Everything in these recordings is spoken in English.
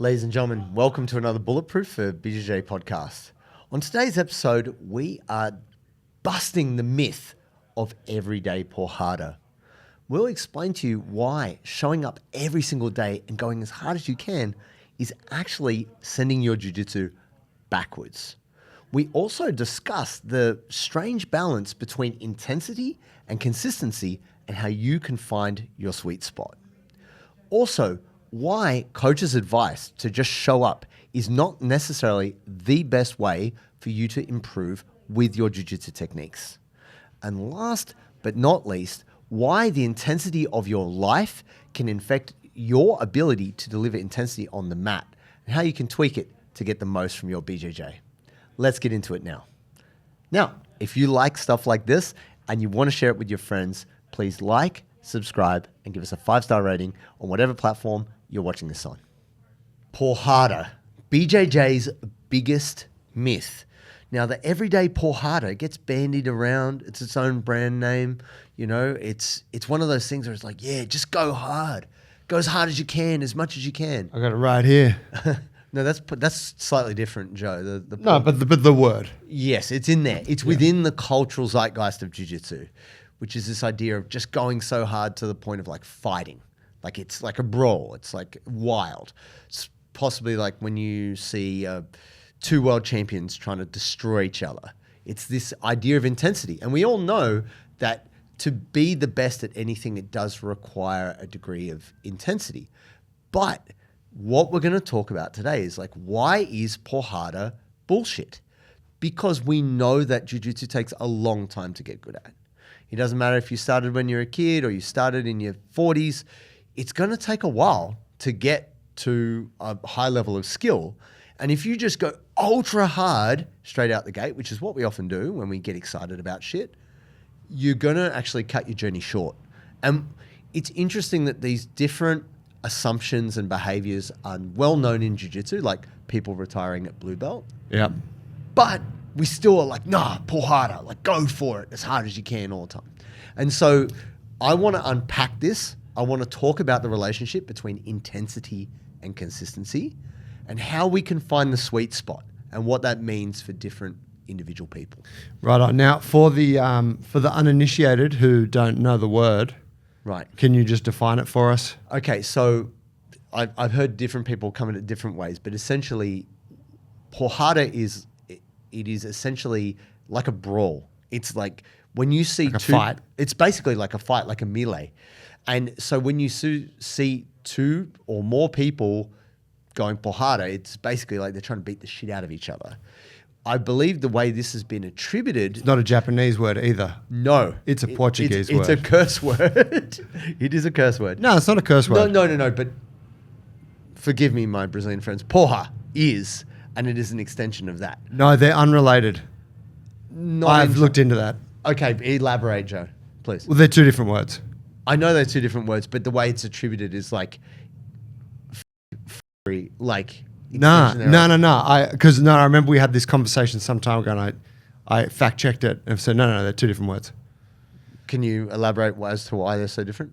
Ladies and gentlemen, welcome to another Bulletproof for BJJ podcast. On today's episode, we are busting the myth of everyday porrada. We'll explain to you why showing up every single day and going as hard as you can is actually sending your jiu-jitsu backwards. We also discuss the strange balance between intensity and consistency and how you can find your sweet spot. Also, why coaches' advice to just show up is not necessarily the best way for you to improve with your jiu-jitsu techniques. And last but not least, why the intensity of your life can affect your ability to deliver intensity on the mat and how you can tweak it to get the most from your BJJ. Let's get into it now. Now, if you like stuff like this and you want to share it with your friends, please like, subscribe, and give us a 5-star rating on whatever platform you're watching this on. Porrada, BJJ's biggest myth. Now, the everyday porrada gets bandied around. It's its own brand name. You know, it's one of those things where it's like, yeah, just go hard. Go as hard as you can, as much as you can. I got it right here. No, that's slightly different, Joe. No, but the word. Yes, it's in there. It's within the cultural zeitgeist of jiu-jitsu, which is this idea of just going so hard to the point of like fighting. Like it's like a brawl. It's like wild. It's possibly like when you see two world champions trying to destroy each other. It's this idea of intensity. And we all know that to be the best at anything, it does require a degree of intensity. But what we're going to talk about today is like, why is porrada bullshit? Because we know that jiu-jitsu takes a long time to get good at. It doesn't matter if you started when you're a kid or you started in your 40s. It's going to take a while to get to a high level of skill. And if you just go ultra hard straight out the gate, which is what we often do when we get excited about shit, you're going to actually cut your journey short. And it's interesting that these different assumptions and behaviors are well known in jiu-jitsu, like people retiring at blue belt. Yeah. But we still are like, nah, porrada, like go for it as hard as you can all the time. And so I want to unpack this. I want to talk about the relationship between intensity and consistency and how we can find the sweet spot and what that means for different individual people. Right on. Now, for the uninitiated who don't know the word, right? Can you just define it for us? Okay, so I've heard different people come at it different ways, but essentially, porrada is essentially like a brawl. It's like when you see like a fight. It's basically like a fight, like a melee. And so when you see two or more people going porrada, it's basically like they're trying to beat the shit out of each other. I believe the way this has been attributed... It's not a Japanese word either. No. It's a Portuguese word. It's a curse word. It is a curse word. No, it's not a curse word. No, but forgive me, my Brazilian friends. Porra is, and it is an extension of that. No, they're unrelated. I've looked into that. Okay, elaborate, Joe, please. Well, they're two different words. I know they're two different words, but the way it's attributed is like... like... No. I remember we had this conversation some time ago and I fact checked it and said, no, they're two different words. Can you elaborate as to why they're so different?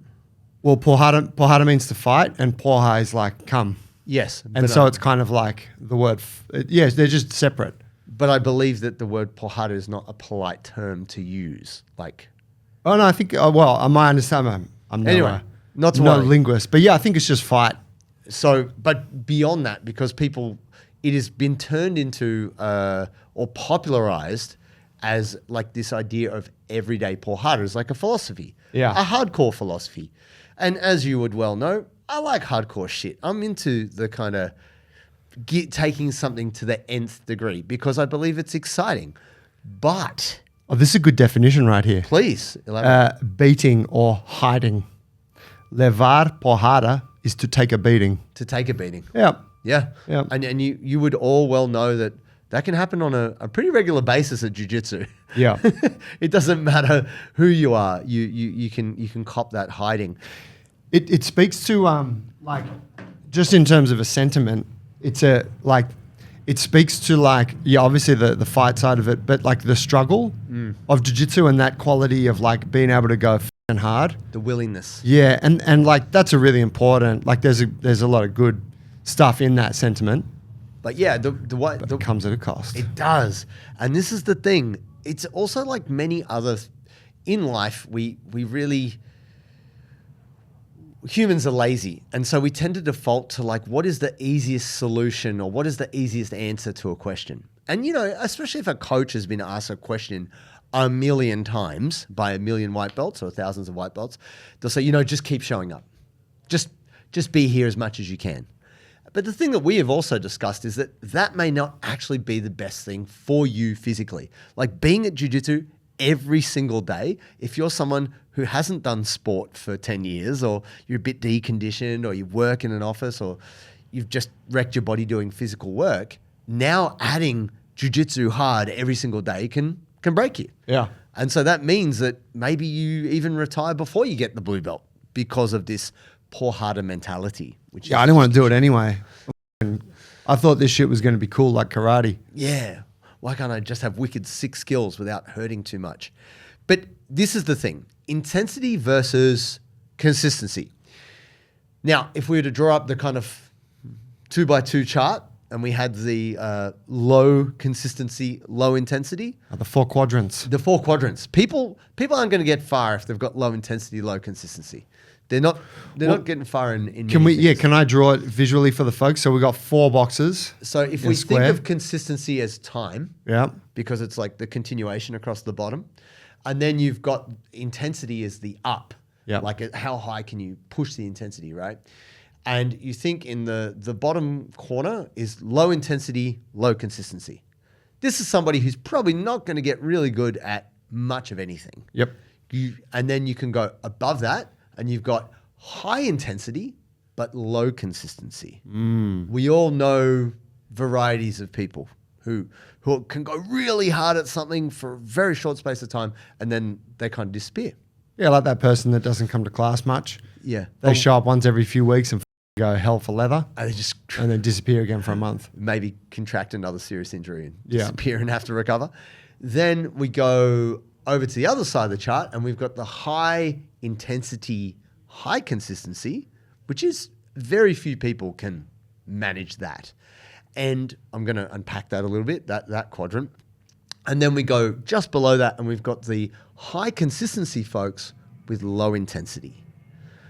Well, porrada means to fight and porra is like come. Yes. And so it's kind of like the word, yes, they're just separate. But I believe that the word porrada is not a polite term to use. Like, oh no, I think, my understanding, I'm anyway, not no linguist, but yeah, I think it's just fight. So, but beyond that, because it has been turned into or popularized as like this idea of everyday porrada is like a philosophy, a hardcore philosophy. And as you would well know, I like hardcore shit. I'm into the kind of taking something to the nth degree because I believe it's exciting. But this is a good definition right here. Please elaborate. Beating or hiding. Levar porrada is to take a beating. To take a beating. Yeah. Yeah. Yeah. And you would all well know that can happen on a pretty regular basis at jiu-jitsu. Yeah. It doesn't matter who you are. You can cop that hiding. It speaks to like just in terms of a sentiment, it speaks to like, obviously the fight side of it, but like the struggle of jiu-jitsu and that quality of like being able to go f***ing hard. The willingness. Yeah. And like, that's a really important, like there's a lot of good stuff in that sentiment, But yeah, it comes at a cost. it does. And this is the thing. It's also like many other in life, we really humans are lazy. And so we tend to default to like, what is the easiest solution or what is the easiest answer to a question? And, you know, especially if a coach has been asked a question a million times by a million white belts or thousands of white belts, they'll say, you know, just keep showing up. Just be here as much as you can. But the thing that we have also discussed is that that may not actually be the best thing for you physically. Like being at jiu-jitsu every single day, if you're someone who hasn't done sport for 10 years or you're a bit deconditioned or you work in an office or you've just wrecked your body doing physical work, now adding jiu-jitsu hard every single day can break you. Yeah. And so that means that maybe you even retire before you get the blue belt because of this Porrada mentality. Which I didn't want to do it anyway. I thought this shit was going to be cool like karate. Yeah. Why can't I just have wicked sick skills without hurting too much? But this is the thing. Intensity versus consistency. Now, if we were to draw up the kind of 2x2 chart and we had the low consistency, low intensity. The 4 quadrants. The 4 quadrants. People aren't going to get far if they've got low intensity, low consistency. They're not getting far in Can we? things. Yeah. Can I draw it visually for the folks? So we got 4 boxes. So if we think of consistency as time, Yeah. because it's like the continuation across the bottom, and then you've got intensity as the up. Yeah. Like how high can you push the intensity, right? And you think in the bottom corner is low intensity, low consistency. This is somebody who's probably not going to get really good at much of anything. Yep. And then you can go above that and you've got high intensity, but low consistency. We all know varieties of people who can go really hard at something for a very short space of time and then they kind of disappear. Yeah, like that person that doesn't come to class much. Yeah. They show up once every few weeks and go hell for leather And they just and then disappear again for a month. maybe contract another serious injury and Yeah. disappear and have to recover. Then we go over to the other side of the chart and we've got the high intensity, high consistency, which is very few people can manage that. And I'm going to unpack that a little bit, that quadrant. And then we go just below that and we've got the high consistency folks with low intensity.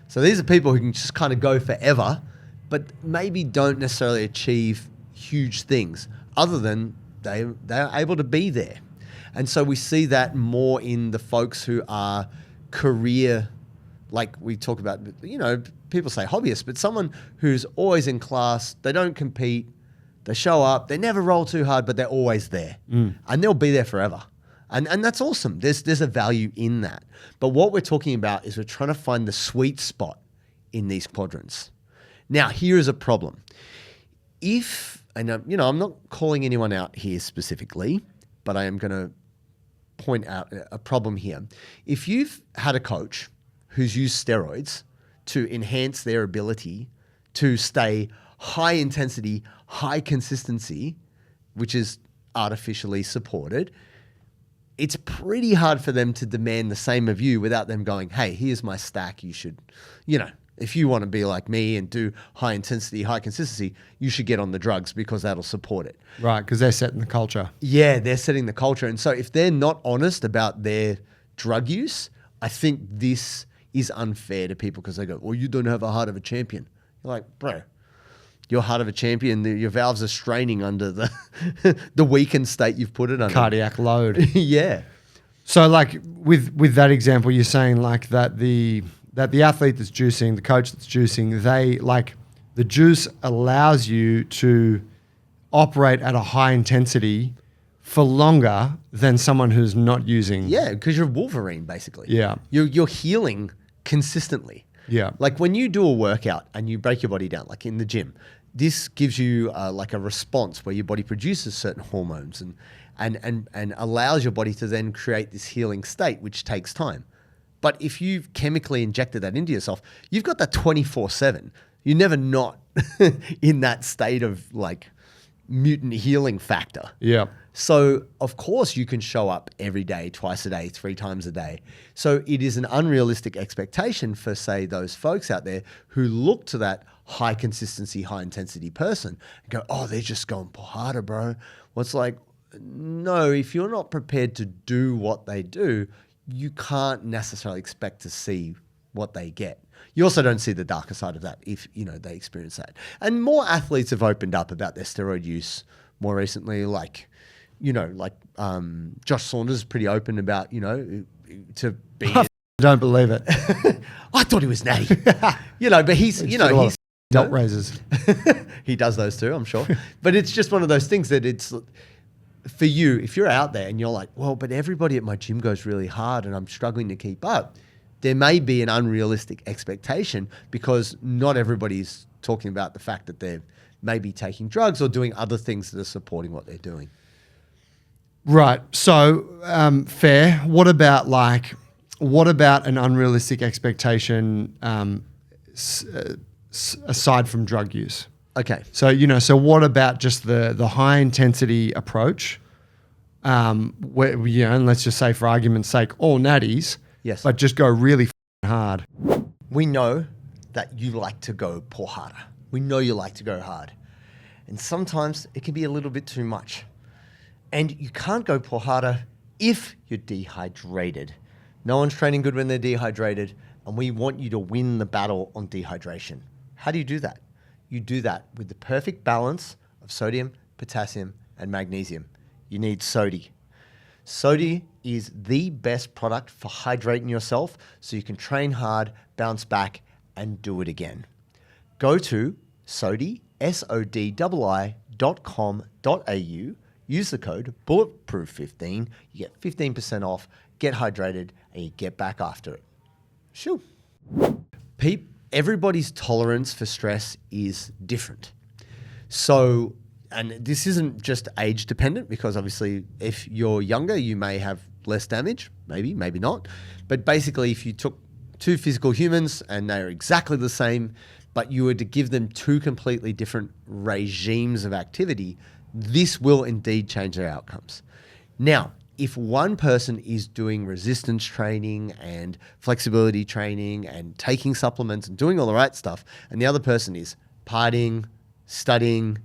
So these are people who can just kind of go forever, but maybe don't necessarily achieve huge things other than they're able to be there. And so we see that more in the folks who are career, like we talk about, you know, people say hobbyists, but someone who's always in class, they don't compete, they show up, they never roll too hard, but they're always there. And they'll be there forever. And that's awesome. There's a value in that. But what we're talking about is we're trying to find the sweet spot in these quadrants. Now, here is a problem. I'm not calling anyone out here specifically, but I am going to point out a problem here. If you've had a coach who's used steroids to enhance their ability to stay high intensity, high consistency, which is artificially supported, it's pretty hard for them to demand the same of you without them going, hey, here's my stack. You should, if you want to be like me and do high intensity, high consistency, you should get on the drugs because that'll support it. Right, because they're setting the culture. Yeah, they're setting the culture. And so if they're not honest about their drug use, I think this is unfair to people because they go, well, you don't have a heart of a champion. You're like, bro, your heart of a champion, your valves are straining under the weakened state you've put it under. Cardiac load. Yeah. So like with that example, you're saying like that the athlete that's juicing, the coach that's juicing, they like the juice allows you to operate at a high intensity for longer than someone who's not using. Yeah, because you're Wolverine basically. Yeah. You're healing consistently. Yeah. Like when you do a workout and you break your body down, like in the gym, this gives you like a response where your body produces certain hormones and allows your body to then create this healing state, which takes time. But if you've chemically injected that into yourself, you've got that 24/7. You're never not in that state of like mutant healing factor. Yeah. So, of course, you can show up every day, twice a day, 3 times a day. So it is an unrealistic expectation for, say, those folks out there who look to that high consistency, high intensity person and go, oh, they're just going Porrada, bro. Well, it's like, no, if you're not prepared to do what they do, you can't necessarily expect to see what they get. You also don't see the darker side of that if, they experience that. And more athletes have opened up about their steroid use more recently, like Josh Saunders is pretty open about, to be. I don't believe it. I thought he was natty, but he's, he's belt raises. He does those too, I'm sure. But it's just one of those things that it's for you, if you're out there and you're like, well, but everybody at my gym goes really hard and I'm struggling to keep up. There may be an unrealistic expectation because not everybody's talking about the fact that they're maybe taking drugs or doing other things that are supporting what they're doing. Right. So fair. What about an unrealistic expectation aside from drug use? Okay. So what about just the high intensity approach? And let's just say for argument's sake, all natties. Yes. But just go really hard. We know that you like to go Porrada. We know you like to go hard. And sometimes it can be a little bit too much. And you can't go Porrada if you're dehydrated. No one's training good when they're dehydrated, and we want you to win the battle on dehydration. How do you do that? You do that with the perfect balance of sodium, potassium, and magnesium. You need Sodi. Sodi is the best product for hydrating yourself so you can train hard, bounce back, and do it again. Go to Sodi, SODII.com.au, use the code Bulletproof15, you get 15% off, get hydrated, and you get back after it. Shoo. Everybody's tolerance for stress is different. So, and this isn't just age dependent because obviously if you're younger, you may have less damage, maybe not. But basically if you took two physical humans and they're exactly the same, but you were to give them two completely different regimes of activity, this will indeed change their outcomes. Now, if one person is doing resistance training and flexibility training and taking supplements and doing all the right stuff, and the other person is partying, studying,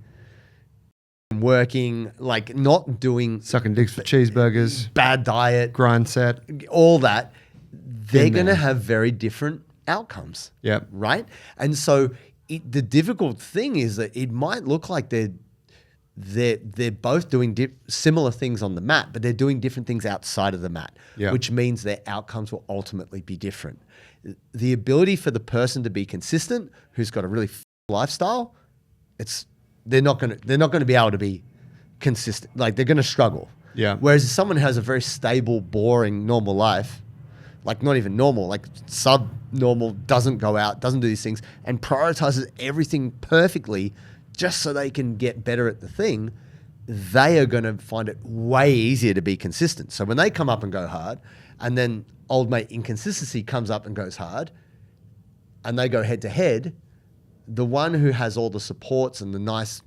working, like not doing... Sucking dicks for cheeseburgers. Bad diet. Grind set. All that, they're going to have very different outcomes. Yep. Right? And so the difficult thing is that it might look like they're both doing similar things on the mat, but they're doing different things outside of the mat, which means their outcomes will ultimately be different. The ability for the person to be consistent, who's got a really lifestyle, they're not going to be able to be consistent. Like they're going to struggle. Yeah. Whereas if someone has a very stable, boring, normal life, like not even normal, like sub-normal, doesn't go out, doesn't do these things, and prioritizes everything perfectly just so they can get better at the thing, they are going to find it way easier to be consistent. So when they come up and go hard, and then old mate inconsistency comes up and goes hard, and they go head to head, the one who has all the supports and the nice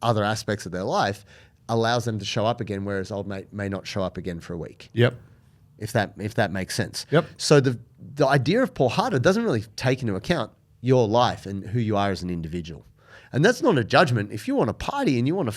other aspects of their life allows them to show up again, whereas old mate may not show up again for a week. Yep. If that makes sense. Yep. So the idea of Porrada doesn't really take into account your life and who you are as an individual. And that's not a judgment. If you want to party and you want to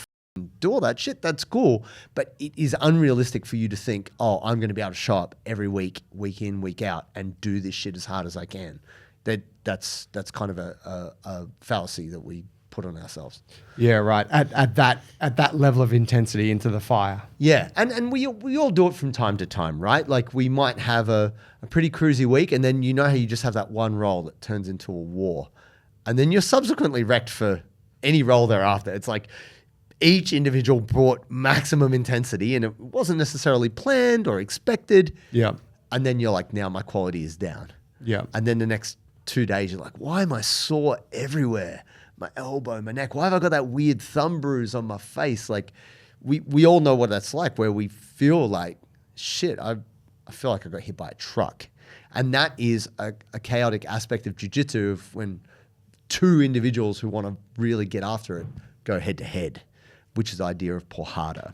do all that shit, that's cool. But it is unrealistic for you to think, oh, I'm going to be able to show up every week, week in, week out, and do this shit as hard as I can. That's kind of a fallacy that we put on ourselves. Yeah, right. At that level of intensity into the fire. Yeah, and we all do it from time to time, right? Like we might have a pretty cruisy week, and then you know how you just have that one roll that turns into a war. And then you're subsequently wrecked for any role thereafter. It's like each individual brought maximum intensity and it wasn't necessarily planned or expected. Yeah. And then you're like, now my quality is down. Yeah. And then the next 2 days, you're like, why am I sore everywhere? My elbow, my neck. Why have I got that weird thumb bruise on my face? Like we all know what that's like, where we feel like, shit, I feel like I got hit by a truck. And that is a chaotic aspect of jiu-jitsu of when two individuals who want to really get after it go head to head, which is the idea of Porrada.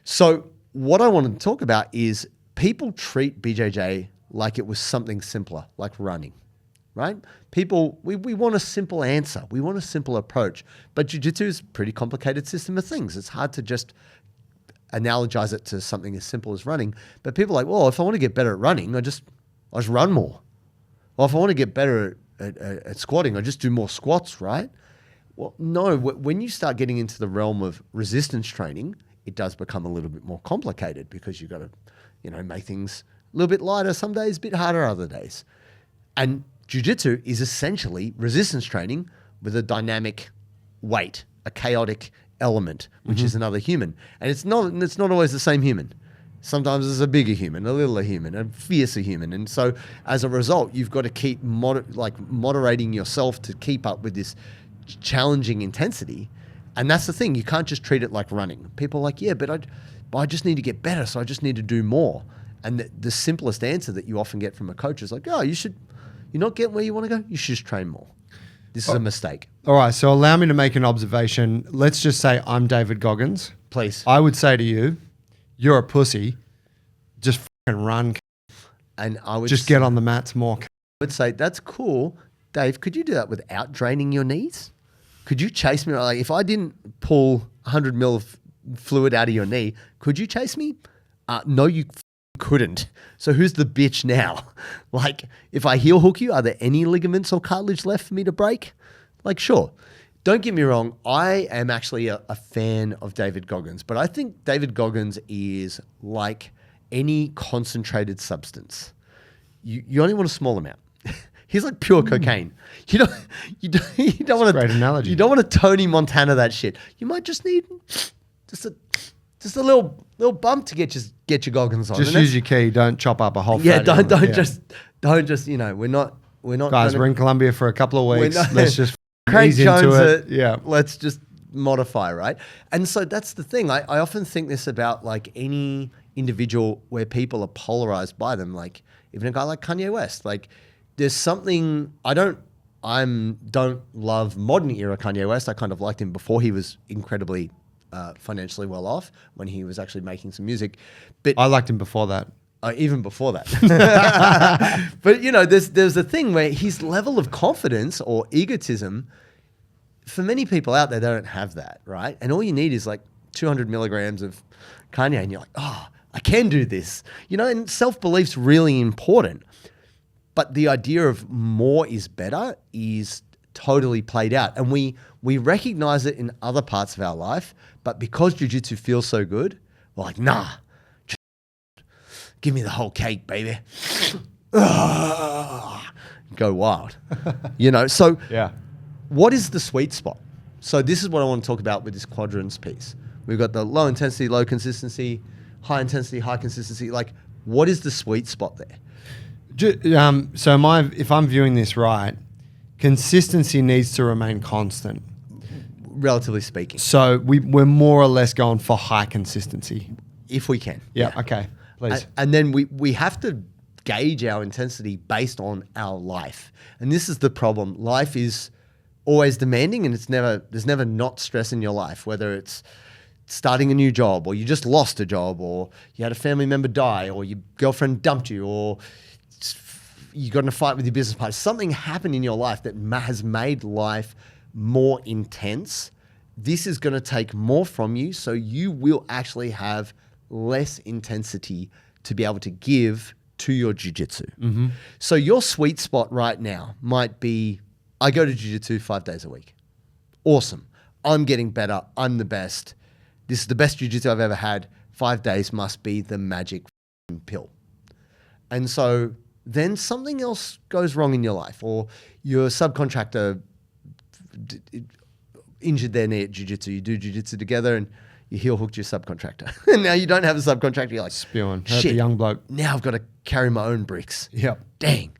So what I wanted to talk about is people treat BJJ like it was something simpler, like running. right? People, we want a simple answer. We want a simple approach. But jiu-jitsu is a pretty complicated system of things. It's hard to just analogize it to something as simple as running. But people are like, well, if I want to get better at running, I just run more. Well, if I want to get better at squatting, I just do more squats, right? Well, no, when you start getting into the realm of resistance training, it does become a little bit more complicated because you've got to, make things a little bit lighter some days, a bit harder other days. And jiu-jitsu is essentially resistance training with a dynamic weight, a chaotic element, which is another human. And it's not always the same human. Sometimes it's a bigger human, a littler human, a fiercer human. And so as a result, you've got to keep moderating yourself to keep up with this challenging intensity. And that's the thing. You can't just treat it like running. People are like, yeah, but I just need to get better, so I just need to do more. And the simplest answer that you often get from a coach is like, oh, you're not getting where you want to go? You should just train more. This is a mistake. All right, so allow me to make an observation. Let's just say I'm David Goggins. Please. I would say to you, you're a pussy. Just fucking run. And I would just get on the mats more. I would say, that's cool. Dave, could you do that without draining your knees? Could you chase me? Like, if I didn't pull 100 mil of fluid out of your knee, could you chase me? No, you couldn't. So who's the bitch now? Like, if I heel hook you, are there any ligaments or cartilage left for me to break? Like, sure. Don't get me wrong. I am actually a fan of David Goggins, but I think David Goggins is like any concentrated substance. You only want a small amount. He's like pure cocaine. You don't want to. Great analogy. You don't want to Tony Montana that shit. You might just need just a little bump to get your Goggins on. Just use your key. Don't chop up a whole. Yeah, don't just. We're not. Guys, we're in Colombia for a couple of weeks. Let's just Craig ease into Jones it. Yeah. Let's just modify, right? And so that's the thing. I often think this about like any individual where people are polarized by them. Like even a guy like Kanye West. Like there's something I don't love modern era Kanye West. I kind of liked him before he was incredibly financially well off, when he was actually making some music. But I liked him before that. Even before that. But there's a thing where his level of confidence or egotism, for many people out there, they don't have that, right? And all you need is like 200 milligrams of Kanye and you're like, oh, I can do this. And self-belief's really important. But the idea of more is better is totally played out. And we recognize it in other parts of our life, but because jiu-jitsu feels so good, we're like, nah, give me the whole cake, baby. Go wild. So Yeah. what is the sweet spot? So this is what I want to talk about with this quadrants piece. We've got the low intensity, low consistency, high intensity, high consistency. Like, what is the sweet spot there? If I'm viewing this right, consistency needs to remain constant. Relatively speaking. So we're more or less going for high consistency. If we can. Yeah. Okay. Please. And then we have to gauge our intensity based on our life. And this is the problem. Life is always demanding, and there's never not stress in your life, whether it's starting a new job, or you just lost a job, or you had a family member die, or your girlfriend dumped you, or you got in a fight with your business partner. Something happened in your life that has made life more intense. This is going to take more from you, so you will actually have less intensity to be able to give to your jiu-jitsu. Mm-hmm. So your sweet spot right now might be, I go to jiu-jitsu 5 days a week. Awesome. I'm getting better. I'm the best. This is the best jiu-jitsu I've ever had. 5 days must be the magic pill. And so then something else goes wrong in your life, or your subcontractor injured their knee at jiu-jitsu. You do jiu-jitsu together and you heel hooked your subcontractor. And now you don't have a subcontractor. You're like, spewing. shit, the young bloke. Now I've got to carry my own bricks. Yep. Dang.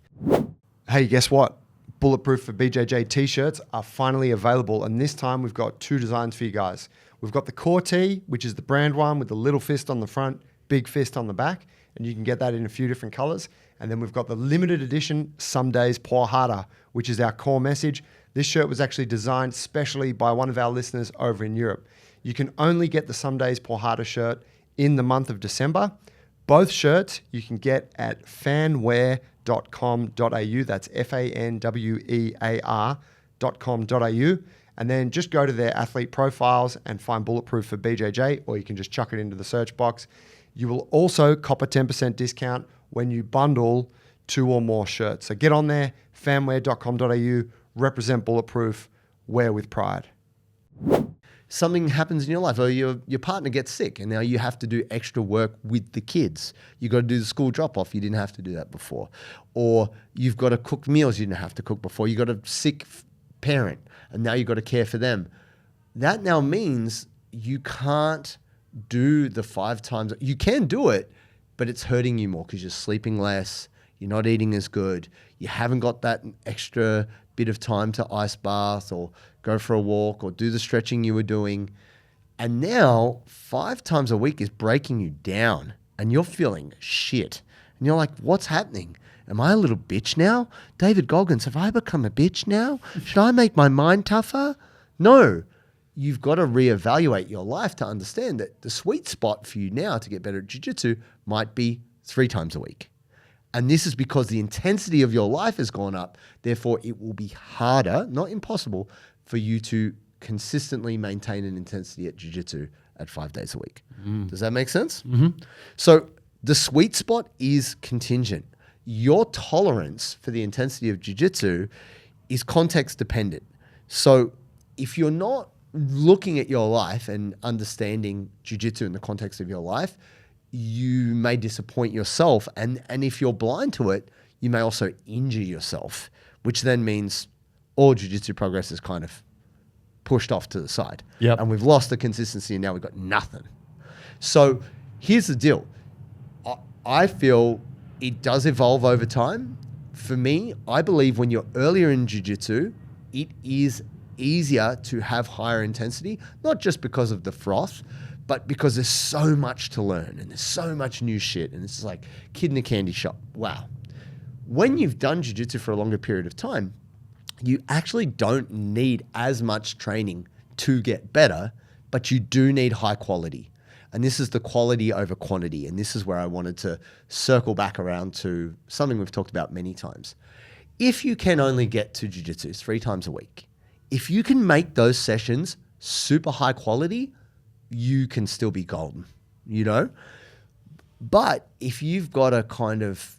Hey, guess what? Bulletproof for BJJ t-shirts are finally available. And this time we've got 2 designs for you guys. We've got the core tee, which is the brand one with the little fist on the front, big fist on the back. And you can get that in a few different colors. And then we've got the limited edition Some Days Porrada, which is our core message. This shirt was actually designed specially by one of our listeners over in Europe. You can only get the Some Days Porrada shirt in the month of December. Both shirts you can get at fanwear.com. fanwear.com.au. That's fanwear.com.au. And then just go to their athlete profiles and find Bulletproof for BJJ, or you can just chuck it into the search box. You will also cop a 10% discount when you bundle 2 or more shirts. So get on there, fanwear.com.au, represent Bulletproof, wear with pride. Something happens in your life, or your partner gets sick, and now you have to do extra work with the kids. You got to do the school drop-off. You didn't have to do that before. Or you've got to cook meals you didn't have to cook before. You got a sick parent, and now you've got to care for them. That now means you can't do the 5 times. You can do it, but it's hurting you more because you're sleeping less, you're not eating as good, you haven't got that extra bit of time to ice bath or go for a walk or do the stretching you were doing. And now 5 times a week is breaking you down and you're feeling shit. And you're like, what's happening? Am I a little bitch now? David Goggins, have I become a bitch now? Should I make my mind tougher? No. You've got to reevaluate your life to understand that the sweet spot for you now to get better at jiu-jitsu might be 3 times a week. And this is because the intensity of your life has gone up. Therefore, it will be harder, not impossible, for you to consistently maintain an intensity at jiu-jitsu at 5 days a week. Does that make sense? So the sweet spot is contingent. Your tolerance for the intensity of jiu-jitsu is context dependent. So if you're not looking at your life and understanding jiu-jitsu in the context of your life, you may disappoint yourself. And if you're blind to it, you may also injure yourself, which then means all jiu-jitsu progress is kind of pushed off to the side. Yep. And we've lost the consistency and now we've got nothing. So here's the deal. I feel it does evolve over time. For me, I believe when you're earlier in jiu-jitsu, it is easier to have higher intensity, not just because of the froth, but because there's so much to learn and there's so much new shit and it's like kid in a candy shop. Wow. When you've done jiu-jitsu for a longer period of time, you actually don't need as much training to get better, but you do need high quality. And this is the quality over quantity. And this is where I wanted to circle back around to something we've talked about many times. If you can only get to jiu-jitsu 3 times a week, if you can make those sessions super high quality, you can still be golden, you know? But if you've got a kind of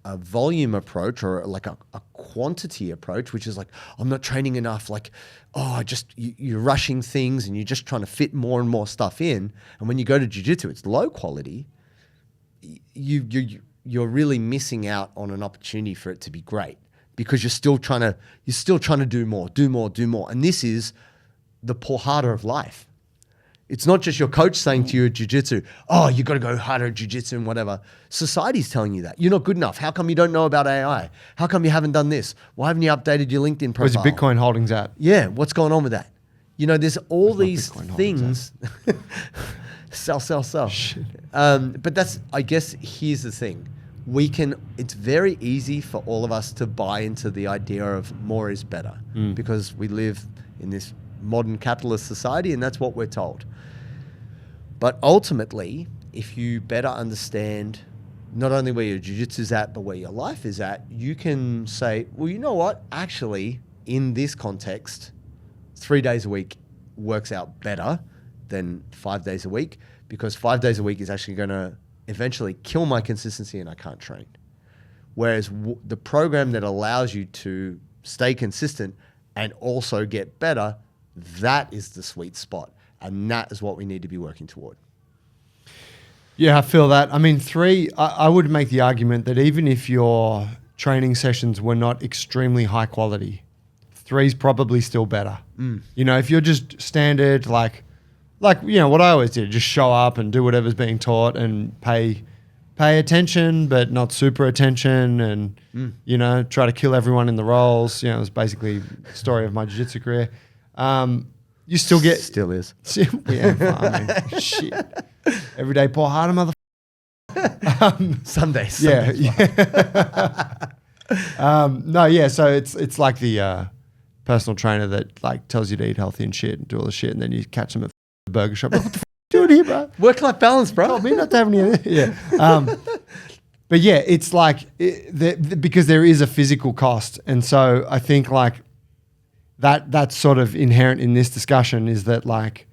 a volume approach or like a quantity approach, which is like, I'm not training enough, like, you're rushing things and you're just trying to fit more and more stuff in. And when you go to jiu-jitsu, it's low quality, you're really missing out on an opportunity for it to be great because you're still trying to do more. And this is the Porrada of life. It's not just your coach saying to you at jiu-jitsu, oh, you got to go harder at jiu-jitsu and whatever. Society's telling you that. You're not good enough. How come you don't know about AI? How come you haven't done this? Why haven't you updated your LinkedIn profile? Where's Bitcoin holdings at? Yeah, what's going on with that? You know, there's all these things. Sell. Shit. But I guess here's the thing. It's very easy for all of us to buy into the idea of more is better because we live in this modern capitalist society and that's what we're told. But ultimately, if you better understand not only where your jiu-jitsu's at, but where your life is at, you can say, well, you know what? Actually, in this context, 3 days a week works out better than 5 days a week because 5 days a week is actually going to eventually kill my consistency and I can't train. Whereas the program that allows you to stay consistent and also get better, that is the sweet spot. And that is what we need to be working toward. Yeah, I feel that. I mean, 3, I would make the argument that even if your training sessions were not extremely high quality, 3 is probably still better. You know, if you're just standard, like, you know, what I always did, just show up and do whatever's being taught and pay attention, but not super attention and, you know, try to kill everyone in the rolls. You know, it's basically the story of my jiu-jitsu career. You still get... Still is. Yeah, I mean, shit. Everyday Porrada, motherfucker. Sundays. Yeah. No, yeah, so it's like the personal trainer that like tells you to eat healthy and shit and do all the shit and then you catch them at the burger shop. Like, what the f*** doing here, bro? Work-life balance, bro. Told me not to have any of that. Yeah. But yeah, it's like because there is a physical cost, and so I think like that's sort of inherent in this discussion is that like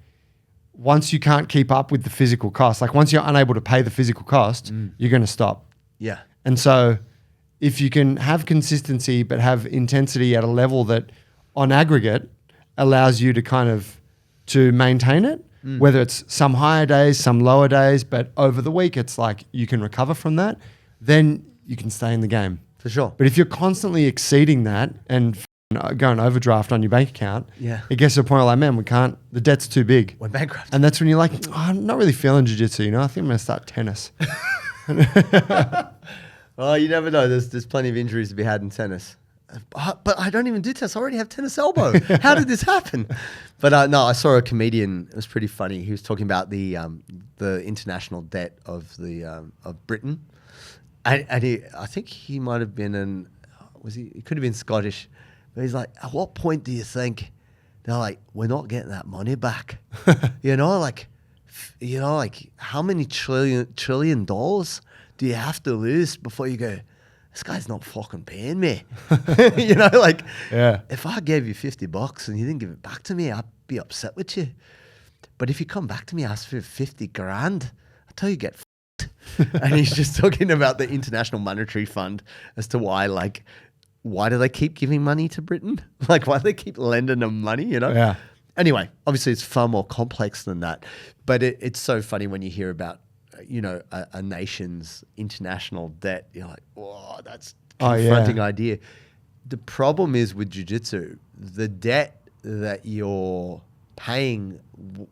once you can't keep up with the physical cost, like once you're unable to pay the physical cost, you're going to stop. Yeah. And so if you can have consistency but have intensity at a level that on aggregate allows you to kind of to maintain it, whether it's some higher days, some lower days, but over the week it's like you can recover from that, then you can stay in the game. For sure. But if you're constantly exceeding that and going overdraft on your bank account, it gets to a point where like, man, we can't, the debt's too big. We're bankrupt. And that's when you're like, oh, I'm not really feeling jiu-jitsu, I think I'm going to start tennis. Oh, you never know. There's plenty of injuries to be had in tennis. But I don't even do tennis. I already have tennis elbow. How did this happen? But no, I saw a comedian. It was pretty funny. He was talking about the international debt of Britain, and I think he might have been he could have been Scottish, but he's like, at what point do you think they're like, we're not getting that money back? like how many trillion dollars do you have to lose before you go, this guy's not fucking paying me? If I gave you $50 and you didn't give it back to me, I'd be upset with you. But if you come back to me, ask for 50 grand, I tell you, get f***ed. And he's just talking about the International Monetary Fund as to why do they keep giving money to Britain? Like, why do they keep lending them money, Yeah. Anyway, obviously it's far more complex than that. But it's so funny when you hear about, a nation's international debt. You're like, whoa, that's a confronting idea. The problem is with jiu-jitsu, the debt that you're paying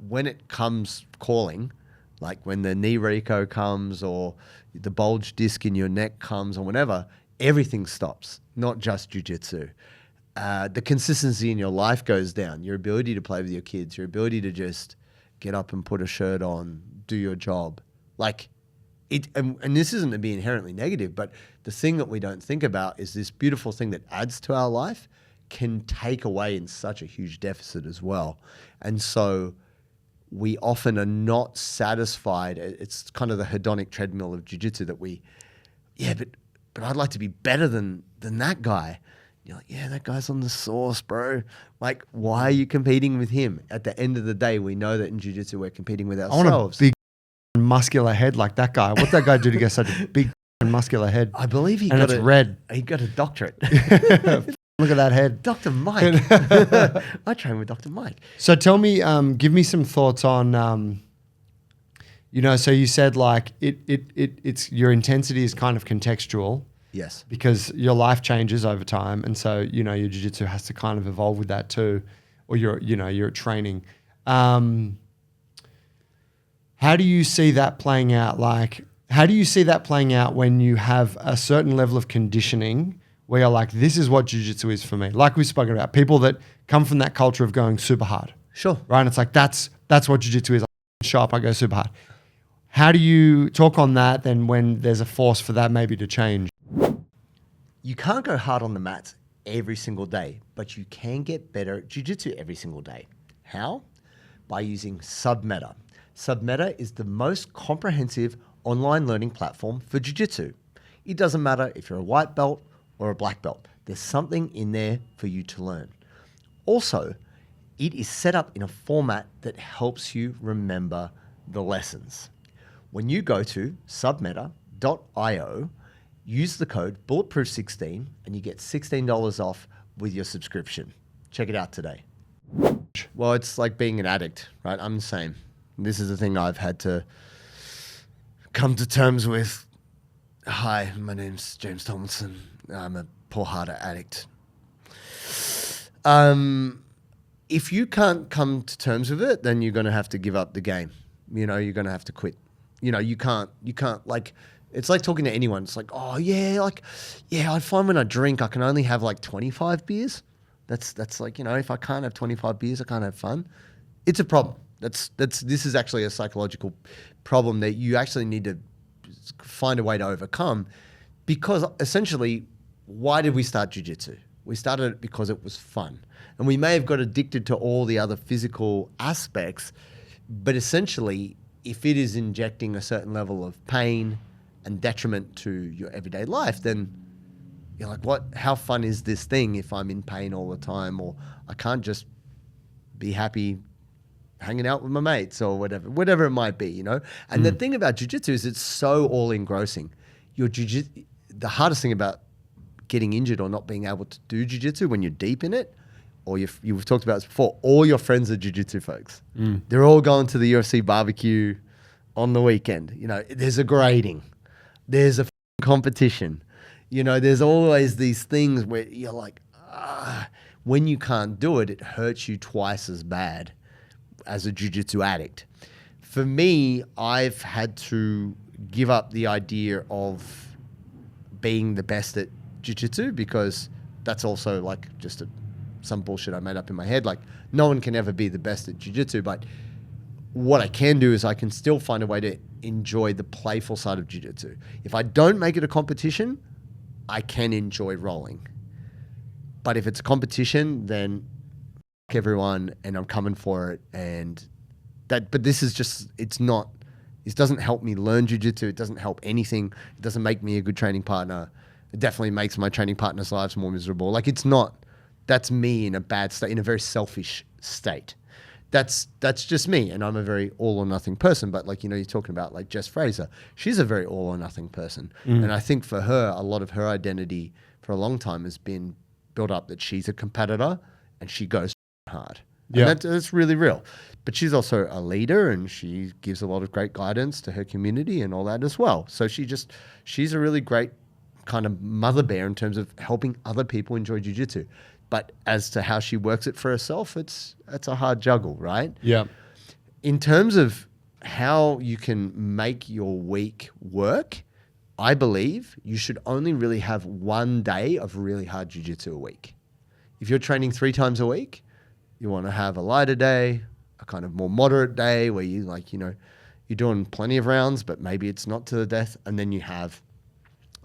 when it comes calling, like when the knee Rico comes or the bulge disc in your neck comes or whatever, everything stops, not just jiu-jitsu. The consistency in your life goes down. Your ability to play with your kids, your ability to just get up and put a shirt on, do your job. Like it, and this isn't to be inherently negative, but the thing that we don't think about is this beautiful thing that adds to our life can take away in such a huge deficit as well. And so we often are not satisfied. It's kind of the hedonic treadmill of jiu-jitsu that but I'd like to be better than that guy. You're like, yeah, that guy's on the sauce, bro. Like, why are you competing with him? At the end of the day, we know that in jiu-jitsu we're competing with ourselves. I want a big muscular head like that guy. What'd that guy do to get such a big muscular head? I believe it's red. He got a doctorate. Look at that head. Dr. Mike. I train with Dr. Mike. So tell me, give me some thoughts on, so you said like it's your intensity is kind of contextual. Yes. Because your life changes over time. And so, your jiu-jitsu has to kind of evolve with that too, or your training. How do you see that playing out? Like, how do you see that playing out when you have a certain level of conditioning where you're like, this is what jiu-jitsu is for me? Like we've spoken about, people that come from that culture of going super hard. Sure. Right? And it's like, that's what jiu-jitsu is. I show up, I go super hard. How do you talk on that then when there's a force for that maybe to change? You can't go hard on the mats every single day, but you can get better at jiu-jitsu every single day. How? By using Submeta. Submeta is the most comprehensive online learning platform for jiu-jitsu. It doesn't matter if you're a white belt or a black belt. There's something in there for you to learn. Also, it is set up in a format that helps you remember the lessons. When you go to submeta.io, use the code Bulletproof16 and you get $16 off with your subscription. Check it out today. Well, it's like being an addict, right? I'm the same. This is the thing I've had to come to terms with. Hi, my name's James Tomlinson. I'm a Porrada addict. If you can't come to terms with it, then you're going to have to give up the game. You're going to have to quit. You can't like, it's like talking to anyone. It's like, oh yeah, I find when I drink, I can only have like 25 beers. That's like, if I can't have 25 beers, I can't have fun. It's a problem. This is actually a psychological problem that you actually need to find a way to overcome, because essentially, why did we start jiu-jitsu? We started it because it was fun. And we may have got addicted to all the other physical aspects, but essentially, if it is injecting a certain level of pain, and detriment to your everyday life, then you're like, how fun is this thing if I'm in pain all the time, or I can't just be happy hanging out with my mates or whatever it might be, And the thing about jiu-jitsu is it's so all engrossing. The hardest thing about getting injured or not being able to do jiu-jitsu when you're deep in it, or you've talked about this before, all your friends are jiu-jitsu folks. They're all going to the UFC barbecue on the weekend. There's a grading. There's a competition. There's always these things where you're like, when you can't do it, it hurts you twice as bad as a jiu-jitsu addict. For me, I've had to give up the idea of being the best at jiu-jitsu, because that's also like just some bullshit I made up in my head. Like, no one can ever be the best at jiu-jitsu, but what I can do is I can still find a way to enjoy the playful side of jiu-jitsu. If I don't make it a competition, I can enjoy rolling. But if it's a competition, then fuck everyone and I'm coming for it. But this is just, this doesn't help me learn jiu-jitsu. It doesn't help anything. It doesn't make me a good training partner. It definitely makes my training partners' lives more miserable. Like, that's me in a bad state, in a very selfish state. That's just me. And I'm a very all or nothing person. But like, you're talking about like Jess Fraser. She's a very all or nothing person. And I think for her, a lot of her identity for a long time has been built up that she's a competitor and she goes hard. Yeah. And that's really real. But she's also a leader and she gives a lot of great guidance to her community and all that as well. So she's a really great kind of mother bear in terms of helping other people enjoy jiu-jitsu. But as to how she works it for herself, it's a hard juggle, right? Yeah. In terms of how you can make your week work, I believe you should only really have one day of really hard jiu-jitsu a week. If you're training 3 times a week, you want to have a lighter day, a kind of more moderate day where you you're doing plenty of rounds, but maybe it's not to the death. And then you have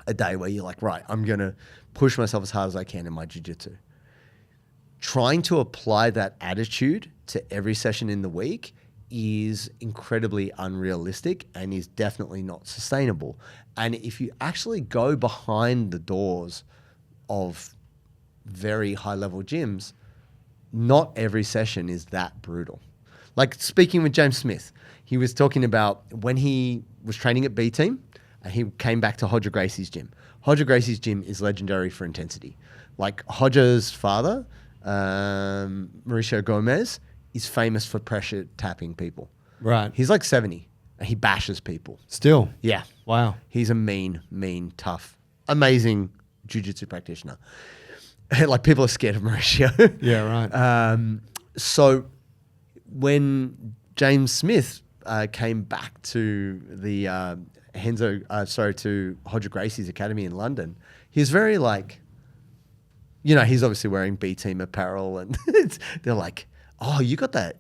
a day where you're like, right, I'm going to push myself as hard as I can in my jiu-jitsu. Trying to apply that attitude to every session in the week is incredibly unrealistic and is definitely not sustainable. And if you actually go behind the doors of very high-level gyms, not every session is that brutal. Like speaking with James Smith, he was talking about when he was training at B Team and he came back to Hodger Gracie's gym. Hodger Gracie's gym is legendary for intensity. Like Hodger's father, Mauricio Gomez, is famous for pressure tapping people. Right. He's like 70 and he bashes people. Still? Yeah. Wow. He's a mean, tough, amazing jiu-jitsu practitioner. Like people are scared of Mauricio. Yeah, right. So when James Smith came back to the to Hodger Gracie's Academy in London, he was very like, he's obviously wearing B Team apparel, and they're like, "Oh, you got that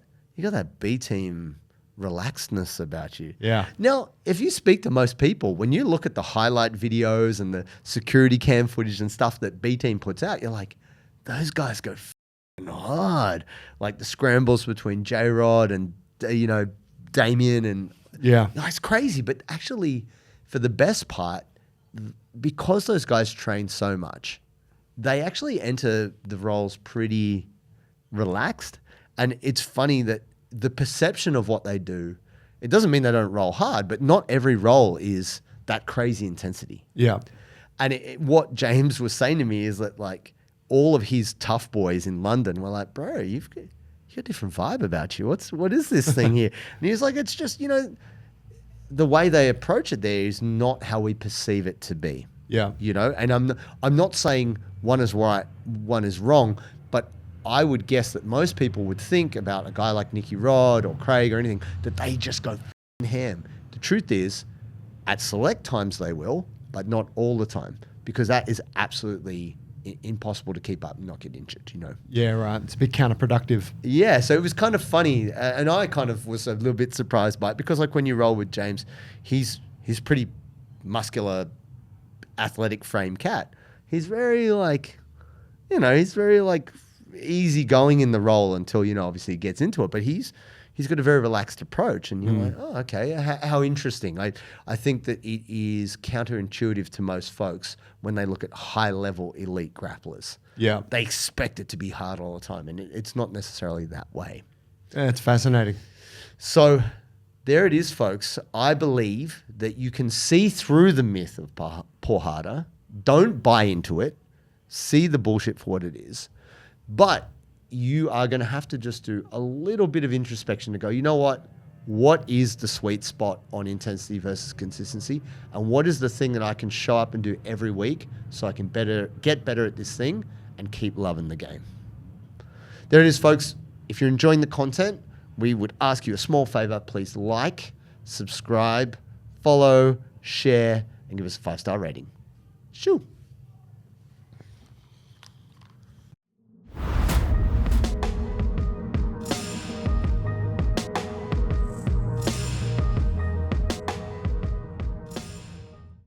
B Team relaxedness about you." Yeah. Now, if you speak to most people, when you look at the highlight videos and the security cam footage and stuff that B Team puts out, you're like, those guys go f***ing hard. Like the scrambles between J-Rod and Damien, and it's crazy. But actually, for the best part, because those guys train so much, they actually enter the roles pretty relaxed. And it's funny that the perception of what they do, it doesn't mean they don't roll hard, but not every roll is that crazy intensity. Yeah. And what James was saying to me is that like all of his tough boys in London were like, bro, you've got a different vibe about you. What is this thing here? And he was like, it's just, the way they approach it there is not how we perceive it to be. Yeah. And I'm not saying one is right, one is wrong, but I would guess that most people would think about a guy like Nicky Rod or Craig or anything, that they just go ham. The truth is, at select times they will, but not all the time, because that is absolutely impossible to keep up and not get injured, Yeah, right. It's a bit counterproductive. Yeah, so it was kind of funny, and I kind of was a little bit surprised by it, because like when you roll with James, he's pretty muscular, athletic frame cat. He's very like, easy going in the role until, obviously he gets into it. But he's got a very relaxed approach, and you're like, oh, okay, how interesting. I think that it is counterintuitive to most folks when they look at high-level elite grapplers. Yeah. They expect it to be hard all the time, and it's not necessarily that way. Yeah, it's fascinating. So there it is, folks. I believe that you can see through the myth of Porrada. Don't buy into it. See the bullshit for what it is. But you are going to have to just do a little bit of introspection to go, you know what? What is the sweet spot on intensity versus consistency? And what is the thing that I can show up and do every week so I can get better at this thing and keep loving the game? There it is, folks. If you're enjoying the content, we would ask you a small favor. Please like, subscribe, follow, share, and give us a 5-star rating. Shoo.